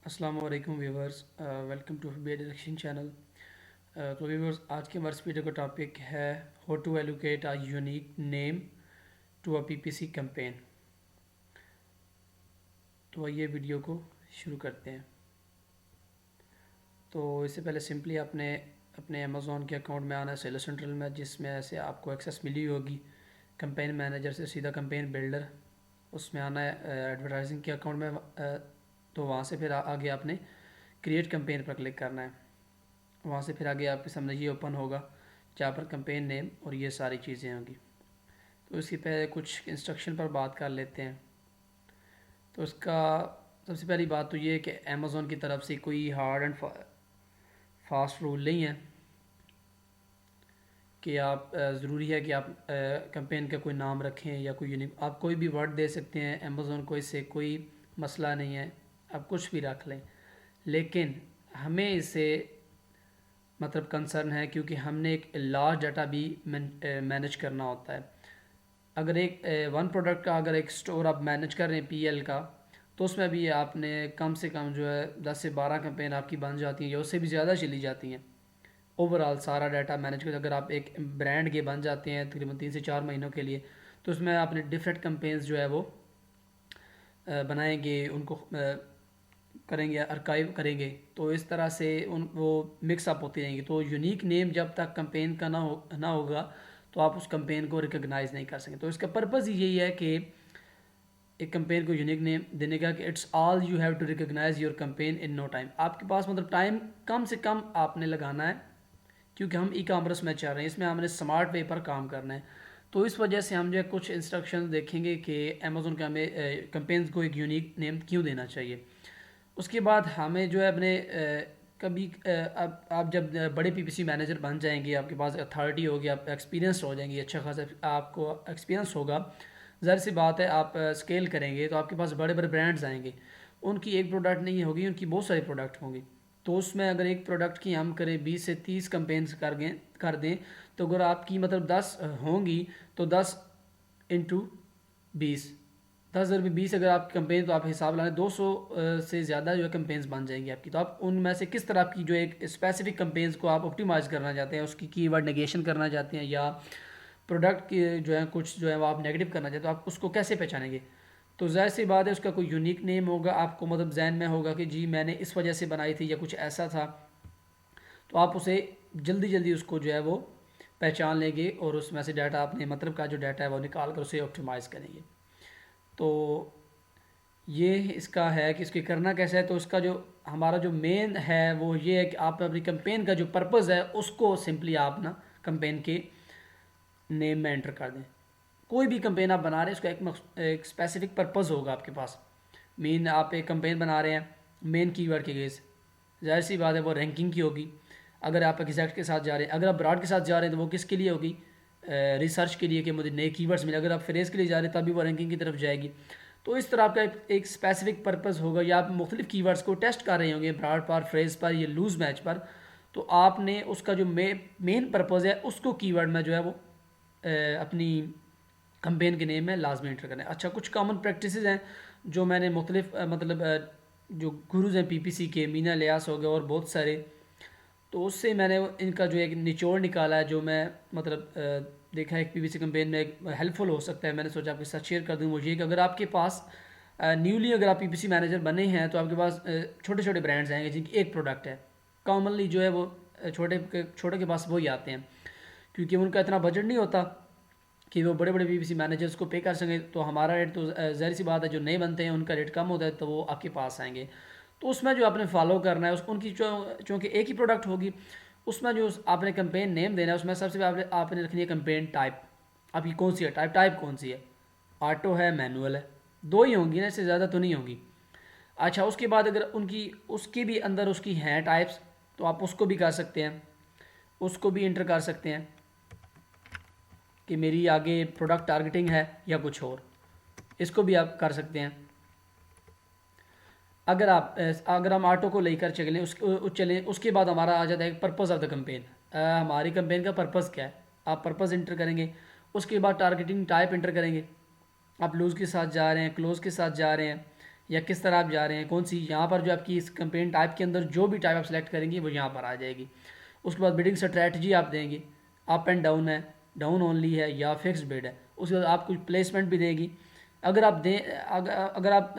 अस्सलाम वालेकुम viewers, welcome to B Direction channel. तो व्यूवर्स, आज के हमारे वीडियो का टॉपिक है how to allocate a unique name to a PPC campaign. तो ये वीडियो को शुरू करते हैं। तो इससे पहले सिंपली आपने अपने अमेज़ॉन के अकाउंट में आना है, सेलर सेंट्रल में, जिसमें से आपको एक्सेस मिली होगी कैंपेन मैनेजर से सीधा कैंपेन बिल्डर। उसमें आना है एडवर्टाइजिंग के अकाउंट में। तो वहाँ से फिर आगे आपने क्रिएट कैंपेन पर क्लिक करना है। वहाँ से फिर आगे आपके सामने ये ओपन होगा जहाँ पर कैंपेन नेम और ये सारी चीज़ें होंगी। तो इसके पहले कुछ इंस्ट्रक्शन पर बात कर लेते हैं। तो इसका सबसे पहली बात तो ये है कि अमेज़ॉन की तरफ से कोई हार्ड एंड फास्ट रूल नहीं है कि आप ज़रूरी है कि आप कैंपेन का कोई नाम रखें या कोई यूनिक। आप कोई भी वर्ड दे सकते हैं अमेज़ॉन को, इससे कोई मसला नहीं है, आप कुछ भी रख लें। लेकिन हमें इससे मतलब कंसर्न है क्योंकि हमने एक लार्ज डाटा भी मैनेज करना होता है। अगर एक वन प्रोडक्ट का अगर एक स्टोर आप मैनेज कर रहे हैं पीएल का, तो उसमें भी आपने कम से कम जो है 10 से 12 कैंपेन आपकी बन जाती हैं या उससे भी ज़्यादा चली जाती हैं। ओवरऑल सारा डाटा मैनेज कर अगर आप एक ब्रांड के बन जाते हैं तकरीबन 3 से 4 महीनों के लिए, तो उसमें आपने डिफरेंट कैंपेन्स जो है वो बनाएंगे, उनको करेंगे, आर्काइव करेंगे। तो इस तरह से उन वो मिक्सअप होती रहेंगी। तो यूनिक नेम जब तक कैंपेन का ना होगा तो आप उस कैंपेन को रिकॉग्नाइज नहीं कर सकें। तो इसका पर्पज़ यही है कि एक कैंपेन को यूनिक नेम देने का कि it's all you have to recognise your campaign in no time. आपके पास मतलब टाइम कम से कम आपने लगाना है, क्योंकि हम ई कॉमर्स में चल रहे हैं, इसमें हमने स्मार्ट वे पर काम करना है। तो इस वजह से हम जो है कुछ इंस्ट्रक्शन देखेंगे कि अमेज़ोन का हमें कैंपेन्स को एक यूनिक नेम क्यों देना चाहिए। उसके बाद हमें जो है अपने कभी अब आप जब बड़े पीपीसी मैनेजर बन जाएंगे, आपके पास अथॉरिटी होगी, आप एक्सपीरियंस हो जाएंगे, अच्छा खासा आपको एक्सपीरियंस होगा, ज़ाहिर सी बात है आप स्केल करेंगे तो आपके पास बड़े बड़े ब्रांड्स आएंगे। उनकी एक प्रोडक्ट नहीं होगी, उनकी बहुत सारी प्रोडक्ट होंगी। तो उसमें अगर एक प्रोडक्ट की हम करें 20 से 30 कंपेन्स कर दें, तो अगर आपकी मतलब 10 होंगी तो 10 इंटू 20, 10,000 रुपये 20 अगर आप कंपेन, तो आप हिसाब लगाएं 200 से ज़्यादा जो है कंपेन्स बन जाएंगी आपकी। तो आप उनमें से किस तरह की जो एक स्पेसिफिक कंपेन्स को आप ऑप्टिमाइज करना चाहते हैं, उसकी कीवर्ड नेगेशन करना चाहते हैं, या प्रोडक्ट की जो है कुछ जो है वो आप नेगेटिव करना चाहते हो, आप उसको कैसे पहचानेंगे। तो ज़ाहिर सी बात है उसका कोई यूनिक नेम होगा, आपको मतलब जहन में होगा कि जी मैंने इस वजह से बनाई थी या कुछ ऐसा था। तो आप उसे जल्दी जल्दी उसको जो है वो पहचान लेंगे और उसमें से डाटा अपने मतलब का जो डाटा है वो निकाल कर उसे ऑप्टिमाइज़ करेंगे। तो ये इसका है कि इसको करना कैसे है। तो इसका जो हमारा जो मेन है वो ये है कि आप अपनी कंपेन का जो पर्पज़ है उसको सिंपली आप ना कंपेन के नेम में एंटर कर दें। कोई भी कंपेन आप बना रहे हैं उसका एक स्पेसिफिक पर्पज़ होगा आपके पास। मेन आप एक कंपेन बना रहे हैं मेन कीवर्ड के गेस, जाहिर सी बात है वो रैंकिंग की होगी। अगर आप एग्जैक्ट के साथ जा रहे हैं, अगर आप ब्रॉड के साथ जा रहे हैं तो वो किसके लिए होगी, रिसर्च के लिए कि मुझे नए कीवर्ड्स मिले। अगर आप फ्रेज के लिए जा रहे हैं तभी वो रैंकिंग की तरफ जाएगी। तो इस तरह आपका एक स्पेसिफिक पर्पज़ होगा, या आप मुख्तलिफ कीवर्ड्स को टेस्ट कर रहे होंगे ब्रॉड पर, फ्रेज पर, या लूज़ मैच पर। तो आपने उसका जो मेन पर्पज़ है उसको कीवर्ड में जो है वो अपनी कंपेन के नेम में लाजमी एंटर करना है। अच्छा, कुछ कॉमन प्रैक्टिस हैं जो मैंने मुख्तलिफ मतलब जो गुरुज हैं पीपीसी के, मीना लियास हो गए और बहुत सारे, तो उससे मैंने इनका जो एक निचोड़ निकाला है जो मैं मतलब देखा है एक पीपीसी कैंपेन में एक हेल्पफुल हो सकता है। मैंने सोचा आपके साथ शेयर कर दूँ। वो ये कि अगर आपके पास न्यूली अगर आप पीपीसी मैनेजर बने हैं तो आपके पास छोटे छोटे ब्रांड्स आएंगे जिनकी एक प्रोडक्ट है। कॉमनली जो है वो छोटे के पास वही आते हैं, क्योंकि उनका इतना बजट नहीं होता कि वो बड़े बड़े पीपीसी मैनेजर्स को पे कर सकें। तो हमारा रेट तो ज़ाहिर सी बात है जो नए बनते हैं उनका रेट कम होता है, तो वो आपके पास आएंगे। तो उसमें जो आपने फॉलो करना है उनकी चूँकि एक ही प्रोडक्ट होगी, उसमें जो आपने कंपेन नेम देना है उसमें सबसे पहले आपने रखनी है कंपेन टाइप। आपकी कौन सी है टाइप कौन सी है, ऑटो है, मैनुअल है, दो ही होंगी ना, इससे ज़्यादा तो नहीं होंगी। अच्छा, उसके बाद अगर उनकी उसके भी अंदर उसकी हैं टाइप्स, तो आप उसको भी कर सकते हैं, उसको भी इंटर कर सकते हैं कि मेरी आगे प्रोडक्ट टारगेटिंग है या कुछ और, इसको भी आप कर सकते हैं। अगर हम ऑटो को लेकर चलें उसके बाद हमारा आ जाता है पर्पज़ ऑफ द कंपेन। हमारी कंपेन का पर्पज़ क्या है, आप पर्पज़ इंटर करेंगे। उसके बाद टारगेटिंग टाइप इंटर करेंगे, आप लूज़ के साथ जा रहे हैं, क्लोज़ के साथ जा रहे हैं, या किस तरह आप जा रहे हैं, कौन सी यहाँ पर जो आपकी इस कंपेन टाइप के अंदर जो भी टाइप आप सेलेक्ट करेंगे वो यहाँ पर आ जाएगी। उसके बाद बिडिंग स्ट्रैटेजी आप देंगे, अप एंड डाउन है, डाउन ओनली है या फिक्स्ड बिड है। उसके बाद आप कुछ प्लेसमेंट भी देगी। अगर आप दें अगर आप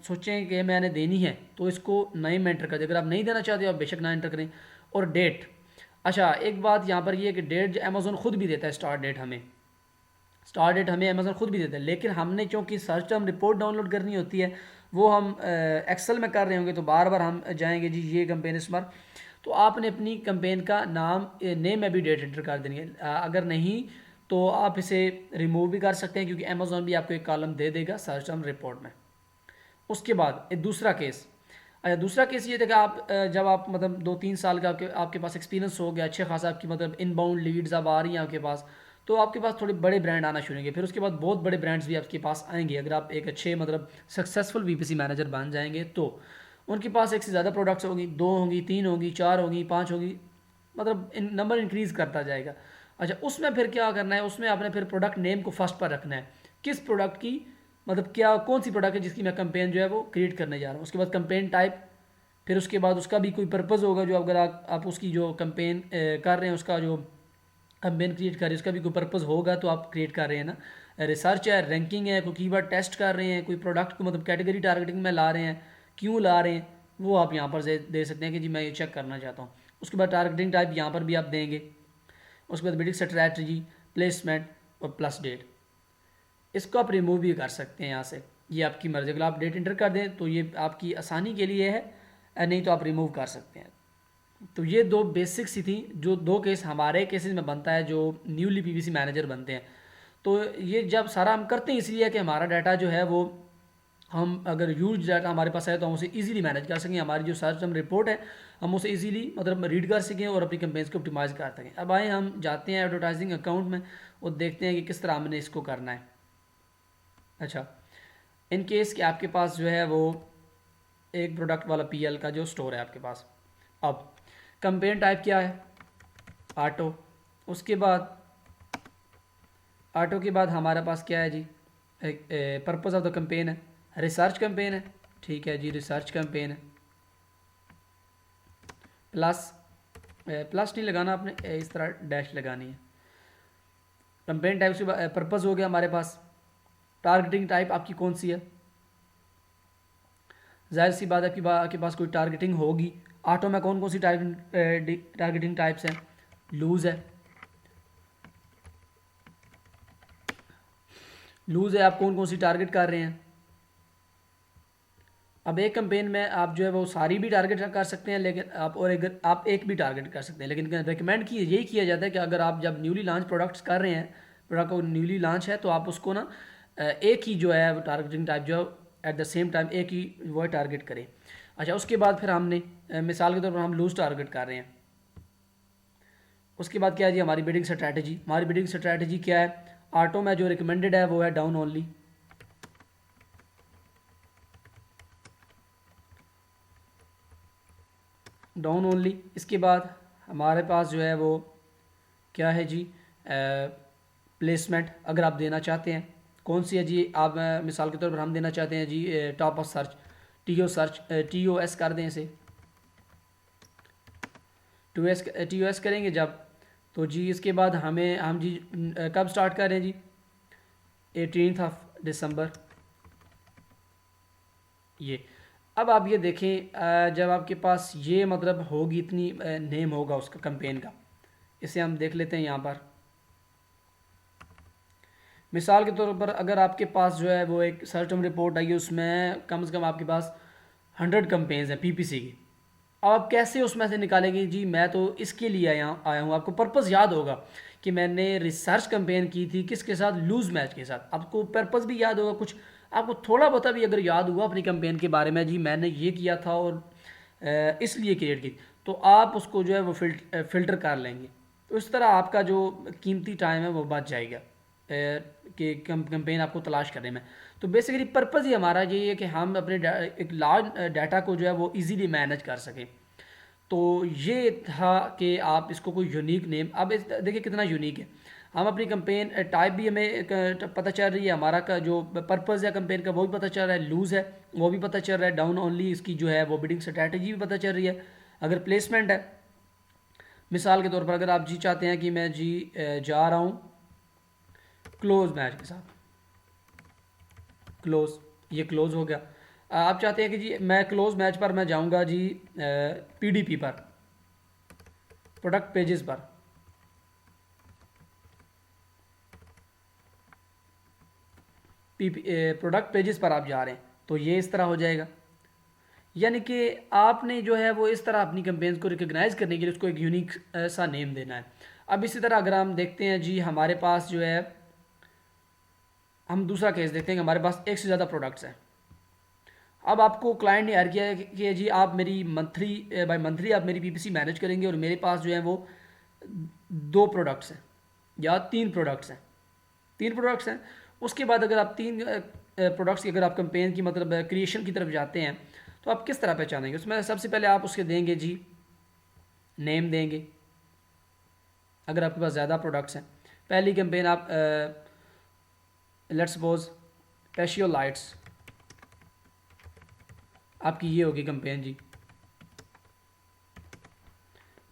सोचें कि मैंने देनी है तो इसको नहीं में एंटर कर दें, अगर आप नहीं देना चाहते हो आप बेशक ना एंटर करें। और डेट, अच्छा एक बात यहाँ पर ये है कि डेट अमेज़ोन खुद भी देता है, स्टार्ट डेट हमें अमेज़ोन खुद भी देता है, लेकिन हमने चूँकि सर्च टर्म रिपोर्ट डाउनलोड करनी होती है वो हम एक्सेल में कर रहे होंगे तो बार बार हम जाएंगे जी ये कंपेन इस बार, तो आपने अपनी कंपेन का नेम में भी डेट एंटर कर देनी है। अगर नहीं तो आप इसे रिमूव भी कर सकते हैं क्योंकि अमेज़ोन भी आपको एक कॉलम दे देगा सर्च टर्म रिपोर्ट में। उसके बाद एक दूसरा केस, अच्छा दूसरा केस ये था कि आप जब आप मतलब 2-3 साल का आपके पास एक्सपीरियंस हो गया, अच्छे खासा आपकी मतलब इनबाउंड लीड्स अब आ रही हैं आपके पास, तो आपके पास थोड़े बड़े ब्रांड आना शुरू होंगे, फिर उसके बाद बहुत बड़े ब्रांड्स भी आपके पास आएंगे। अगर आप एक अच्छे मतलब सक्सेसफुल वीपीसी मैनेजर बन जाएंगे तो उनके पास एक से ज़्यादा प्रोडक्ट्स होंगी, 2 होंगी, 3 होंगी, 4 होंगी, 5 होंगी, मतलब नंबर इंक्रीज़ करता जाएगा। अच्छा उसमें फिर क्या करना है, उसमें आपने फिर प्रोडक्ट नेम को फर्स्ट पर रखना है, किस प्रोडक्ट की मतलब क्या कौन सी प्रोडक्ट है जिसकी मैं कंपेन जो है वो क्रिएट करने जा रहा हूँ। उसके बाद कंपेन टाइप, फिर उसके बाद उसका भी कोई पर्पज़ होगा जो अगर आप उसकी जो कंपेन कर रहे हैं उसका जो कंपेन क्रिएट कर रहे हैं उसका भी कोई पर्पज़ होगा तो आप क्रिएट कर रहे हैं ना। रिसर्च है, रैंकिंग है, कोई कीवर्ड टेस्ट कर रहे हैं, कोई प्रोडक्ट को मतलब कैटेगरी टारगेटिंग में ला रहे हैं, क्यों ला रहे हैं, वो आप यहाँ पर दे सकते हैं कि जी मैं ये चेक करना चाहता हूँ। उसके बाद टारगेटिंग टाइप यहाँ पर भी आप देंगे। उसके बाद बिडिंग स्ट्रैटेजी, प्लेसमेंट और प्लस डेट, इसको आप रिमूव भी कर सकते हैं यहाँ से, ये आपकी मर्ज़ी। अगर आप डेट इंटर कर दें तो ये आपकी आसानी के लिए है, नहीं तो आप रिमूव कर सकते हैं। तो ये 2 बेसिक्स ही थी जो 2 केस हमारे केसेस में बनता है जो न्यूली पीवीसी मैनेजर बनते हैं। तो ये जब सारा हम करते हैं इसलिए कि हमारा डाटा जो है वो हम अगर यूज डाटा हमारे पास है तो हम उसे इजीली मैनेज कर सकें, हमारी जो सर्च टर्म रिपोर्ट है हम उसे इजीली मतलब रीड कर सकें और अपनी कंपेन्स को ऑप्टिमाइज़ कर सकें। अब आए हम जाते हैं एडवर्टाइजिंग अकाउंट में और देखते हैं कि किस तरह हमने इसको करना है। अच्छा इन केस कि आपके पास जो है वो एक प्रोडक्ट वाला पीएल का जो स्टोर है आपके पास, अब कंपेन टाइप क्या है, ऑटो। उसके बाद ऑटो के बाद हमारे पास क्या है जी, एक पर्पज़ ऑफ द कंपेन है, रिसर्च कंपेन है, ठीक है जी रिसर्च कंपेन है। प्लस नहीं लगाना आपने, इस तरह डैश लगानी है। कंपेन टाइप से पर्पज़ हो गया हमारे पास। टारगेटिंग टाइप आपकी कौन सी है, जाहिर सी बात है आपके पास कोई टारगेटिंग होगी। ऑटो में कौन कौन सी टारगेटिंग टाइप्स हैं, लूज़ है आप कौन कौन सी टारगेट कर रहे हैं। अब एक कंपेन में आप जो है वो सारी भी टारगेट कर सकते हैं, लेकिन आप एक भी टारगेट कर सकते हैं, लेकिन रिकमेंड यही किया जाता है कि अगर आप जब न्यूली लॉन्च प्रोडक्ट्स कर रहे हैं, प्रोडक्ट को न्यूली लॉन्च है तो आप उसको ना एक ही जो है वो टारगेटिंग टाइप जो एट द सेम टाइम एक ही वो टारगेट करें। अच्छा उसके बाद फिर हमने मिसाल के तौर पर हम लूज टारगेट कर रहे हैं। उसके बाद क्या है जी हमारी बिडिंग स्ट्रैटेजी क्या है, ऑटो में जो रिकमेंडेड है वो है डाउन ओनली। इसके बाद हमारे पास जो है वो क्या है जी प्लेसमेंट, अगर आप देना चाहते हैं कौन सी है जी, आप मिसाल के तौर पर हम देना चाहते हैं जी टॉप ऑफ सर्च, TOS कर दें इसे, TOS करेंगे जब तो जी इसके बाद हम जी कब स्टार्ट कर रहे हैं जी 18 दिसंबर। ये अब आप ये देखें जब आपके पास ये मतलब होगी इतनी नेम होगा उसका कंपेन का, इसे हम देख लेते हैं यहाँ पर। मिसाल के तौर पर अगर आपके पास जो है वो एक सर्च टर्म रिपोर्ट आई है उसमें कम से कम आपके पास 100 कंपेन्स हैं पीपीसी की, अब आप कैसे उसमें से निकालेंगे जी, मैं तो इसके लिए आया हूँ। आपको पर्पज़ याद होगा कि मैंने रिसर्च कंपेन की थी किसके साथ, लूज मैच के साथ, आपको पर्पज़ भी याद होगा, कुछ आपको थोड़ा बहुत भी अगर याद हुआ अपनी कंपेन के बारे में जी मैंने ये किया था और इसलिए क्रिएट की, तो आप उसको जो है वो फ़िल्टर कर लेंगे। तो इस तरह आपका जो कीमती टाइम है वो बच जाएगा कि कंपेन आपको तलाश करने में। तो बेसिकली पर्पज़ ही हमारा यही है कि हम अपने एक लार्ज डाटा को जो है वो इजीली मैनेज कर सकें। तो ये था कि आप इसको कोई यूनिक नेम, अब देखिए कितना यूनिक है। हम अपनी कंपेन टाइप भी हमें पता चल रही है, हमारा का जो पर्पज़ है कंपेन का वो भी पता चल रहा है, लूज़ है वो भी पता चल रहा है, डाउन ओनली इसकी जो है वो बिडिंग स्ट्रैटेजी भी पता चल रही है। अगर प्लेसमेंट है, मिसाल के तौर पर अगर आप जी चाहते हैं कि मैं जी जा रहा हूँ क्लोज मैच के साथ, क्लोज, ये क्लोज हो गया। आप चाहते हैं कि जी मैं क्लोज मैच पर मैं जाऊंगा जी पीडीपी पर, प्रोडक्ट पेजेस पर, प्रोडक्ट पेजेस पर आप जा रहे हैं तो ये इस तरह हो जाएगा। यानी कि आपने जो है वो इस तरह अपनी कंपेन्स को रिकग्नाइज करने के लिए उसको एक यूनिक सा नेम देना है। अब इसी तरह अगर हम देखते हैं जी हमारे पास जो है, हम दूसरा केस देखते हैं कि हमारे पास एक से ज़्यादा प्रोडक्ट्स हैं। अब आपको क्लाइंट ने हायर किया है कि जी आप मेरी मंथली बाय मंथली आप मेरी पीपीसी मैनेज करेंगे और मेरे पास जो है वो 2 प्रोडक्ट्स हैं या 3 प्रोडक्ट्स हैं, 3 प्रोडक्ट्स हैं। उसके बाद अगर आप 3 प्रोडक्ट्स की अगर आप कंपेन की मतलब क्रिएशन की तरफ जाते हैं तो आप किस तरह पहचानेंगे? उसमें सबसे पहले आप उसके देंगे जी नेम देंगे। अगर आपके पास ज़्यादा प्रोडक्ट्स हैं, पहली कंपेन आप लेट्स सपोज पैशियो लाइट्स, आपकी ये होगी कंपेन जी।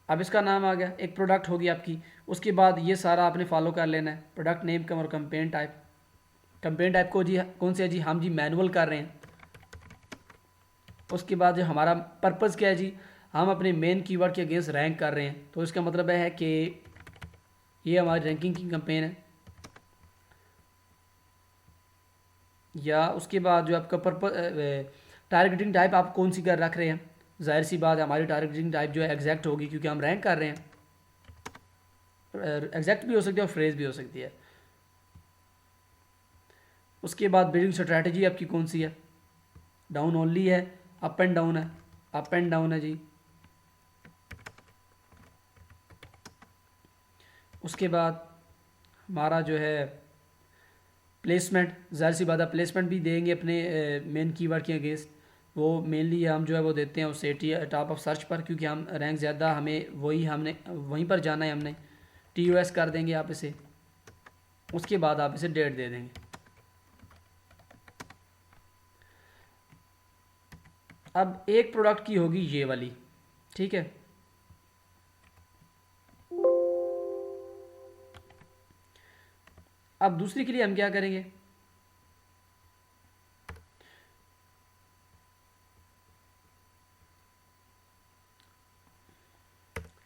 अब इसका नाम आ गया, एक प्रोडक्ट होगी आपकी। उसके बाद ये सारा आपने फॉलो कर लेना है, प्रोडक्ट नेम कम और कंपेन टाइप। कंपेन टाइप को जी कौन से है जी, हम जी मैनुअल कर रहे हैं। उसके बाद जो हमारा पर्पज़ क्या है जी, हम अपने मेन कीवर्ड के अगेंस्ट रैंक कर रहे हैं, तो इसका मतलब है कि ये हमारी रैंकिंग की कंपेन है। या उसके बाद जो आपका पर्पज टारगेटिंग टाइप आप कौन सी कर रख रहे हैं, जाहिर सी बात है हमारी टारगेटिंग टाइप जो है एग्जैक्ट होगी क्योंकि हम रैंक कर रहे हैं। एग्जैक्ट भी हो सकती है और फ्रेज भी हो सकती है। उसके बाद बिल्डिंग स्ट्रैटेजी आपकी कौन सी है, डाउन ओनली है, अप एंड डाउन है, अप एंड डाउन है जी। उसके बाद हमारा जो है प्लेसमेंट, ज़ाहिर सी बात है प्लेसमेंट भी देंगे अपने मेन कीवर्ड के अगेंस्ट। वो मेनली हम जो है वो देते हैं उससे टॉप ऑफ सर्च पर, क्योंकि हम रैंक ज़्यादा हमें हमने वहीं पर जाना है, हमने TOS कर देंगे आप इसे। उसके बाद आप इसे डेट दे देंगे। अब एक प्रोडक्ट की होगी ये वाली, ठीक है। अब दूसरी के लिए हम क्या करेंगे,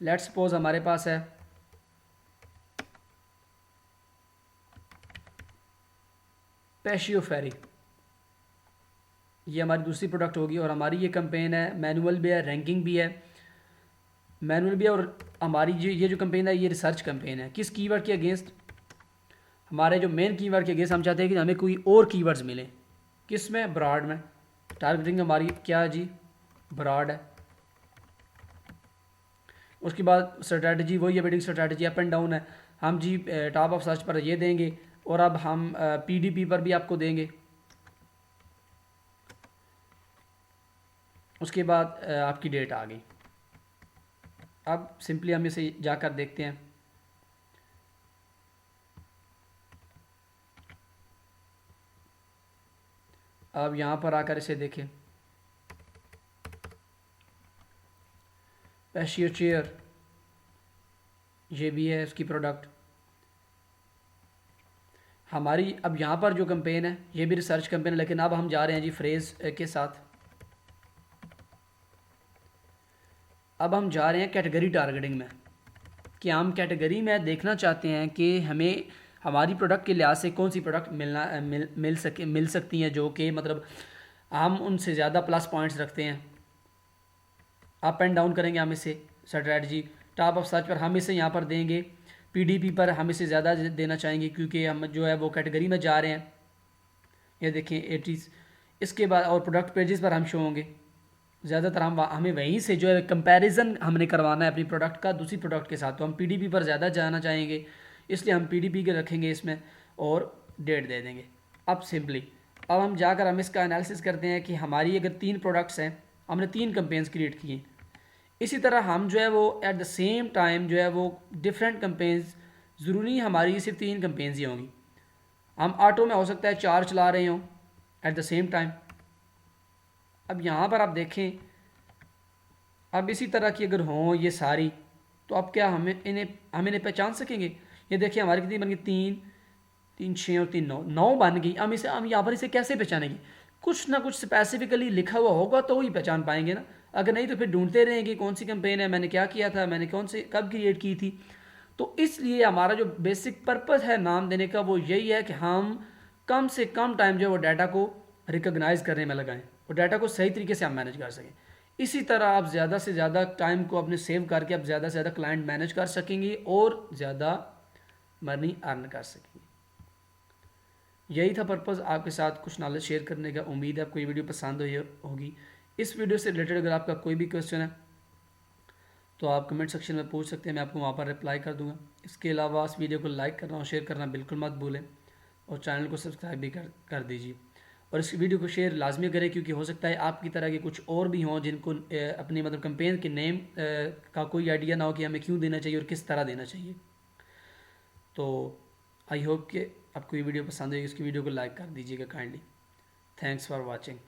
लेट्स सपोज हमारे पास है पैशियो फेरी, ये हमारी दूसरी प्रोडक्ट होगी और हमारी ये कंपेन है, मैनुअल भी है, रैंकिंग भी है, मैनुअल भी है। और हमारी ये जो कंपेन है ये रिसर्च कंपेन है। किस कीवर्ड के अगेंस्ट, हमारे जो मेन कीवर्ड के अगेंस्ट हम चाहते हैं कि हमें कोई और कीवर्ड्स मिले। किस में, ब्रॉड में। टारगेटिंग हमारी क्या है जी, ब्रॉड है। उसके बाद स्ट्रैटेजी वही है, bidding strategy up and down है। हम जी टॉप ऑफ सर्च पर ये देंगे और अब हम PDP पर भी आपको देंगे। उसके बाद आपकी डेट आ गई। अब सिंपली हम इसे जाकर देखते हैं। अब यहाँ पर आकर इसे देखें, पैशियो चेयर ये भी है इसकी प्रोडक्ट हमारी। अब यहाँ पर जो कंपेन है ये भी रिसर्च कंपेन है, लेकिन अब हम जा रहे हैं जी फ्रेज के साथ। अब हम जा रहे हैं कैटेगरी टारगेटिंग में, कि हम कैटेगरी में देखना चाहते हैं कि हमें हमारी प्रोडक्ट के लिहाज से कौन सी प्रोडक्ट मिल सकती हैं जो कि मतलब हम उनसे ज़्यादा प्लस पॉइंट्स रखते हैं। अप एंड डाउन करेंगे हम इसे स्ट्रैटेजी। टॉप ऑफ सर्च पर हम इसे यहाँ पर देंगे, PDP पर हम इसे ज़्यादा देना चाहेंगे क्योंकि हम जो है वो कैटेगरी में जा रहे हैं। ये देखें 80s। इसके बाद और प्रोडक्ट पेजेस पर हम शो होंगे ज़्यादातर। हमें वहीं से जो है कंपैरिजन हमने करवाना है अपनी प्रोडक्ट का दूसरी प्रोडक्ट के साथ, तो हम PDP पर ज़्यादा जाना चाहेंगे, इसलिए हम PDP के रखेंगे इसमें और डेट दे देंगे। अब सिंपली अब हम जाकर हम इसका एनालिसिस करते हैं कि हमारी अगर 3 प्रोडक्ट्स हैं, हमने 3 कंपेन्स क्रिएट किए, इसी तरह हम जो है वो एट द सेम टाइम जो है वो डिफरेंट कंपेन्स ज़रूरी हमारी सिर्फ 3 कंपेन्स ही होंगी। हम ऑटो में हो सकता है 4 चला रहे हों एट द सेम टाइम। अब यहाँ पर आप देखें, अब इसी तरह की अगर हों ये सारी, तो अब क्या हम इन्हें पहचान सकेंगे? ये देखिए हमारी कितनी बन गई, 3 3 6 और 3 9, 9 बन गई। हम यहाँ पर इसे कैसे पहचानेंगे? कुछ ना कुछ स्पेसिफिकली लिखा हुआ होगा तो ही पहचान पाएंगे ना, अगर नहीं तो फिर ढूंढते रहेंगे कौन सी कंपेन है, मैंने क्या किया था, मैंने कौन से कब क्रिएट की थी। तो इसलिए हमारा जो बेसिक पर्पस है नाम देने का वो यही है कि हम कम से कम टाइम जो है वो डाटा को रिकॉग्नाइज करने में लगाएं और डाटा को सही तरीके से हम मैनेज कर सकें। इसी तरह आप ज़्यादा से ज़्यादा टाइम को अपने सेव करके आप ज़्यादा से ज़्यादा क्लाइंट मैनेज कर सकेंगे और ज़्यादा मनी अर्न कर सकेंगे। यही था पर्पज़, आपके साथ कुछ नॉलेज शेयर करने का। उम्मीद है आपको ये वीडियो पसंद हुई होगी। इस वीडियो से रिलेटेड अगर आपका कोई भी क्वेश्चन है तो आप कमेंट सेक्शन में पूछ सकते हैं, मैं आपको वहाँ पर रिप्लाई कर दूँगा। इसके अलावा इस वीडियो को लाइक करना और शेयर करना बिल्कुल मत भूलें और चैनल को सब्सक्राइब भी कर दीजिए और इस वीडियो को शेयर लाजमी करें, क्योंकि हो सकता है आपकी तरह के कुछ और भी हों जिनको अपनी मतलब कंपेन के नेम का कोई आइडिया ना हो कि हमें क्यों देना चाहिए और किस तरह देना चाहिए। तो आई होप कि आपको ये वीडियो पसंद है, इसकी वीडियो को लाइक कर दीजिएगा काइंडली। Thanks for watching.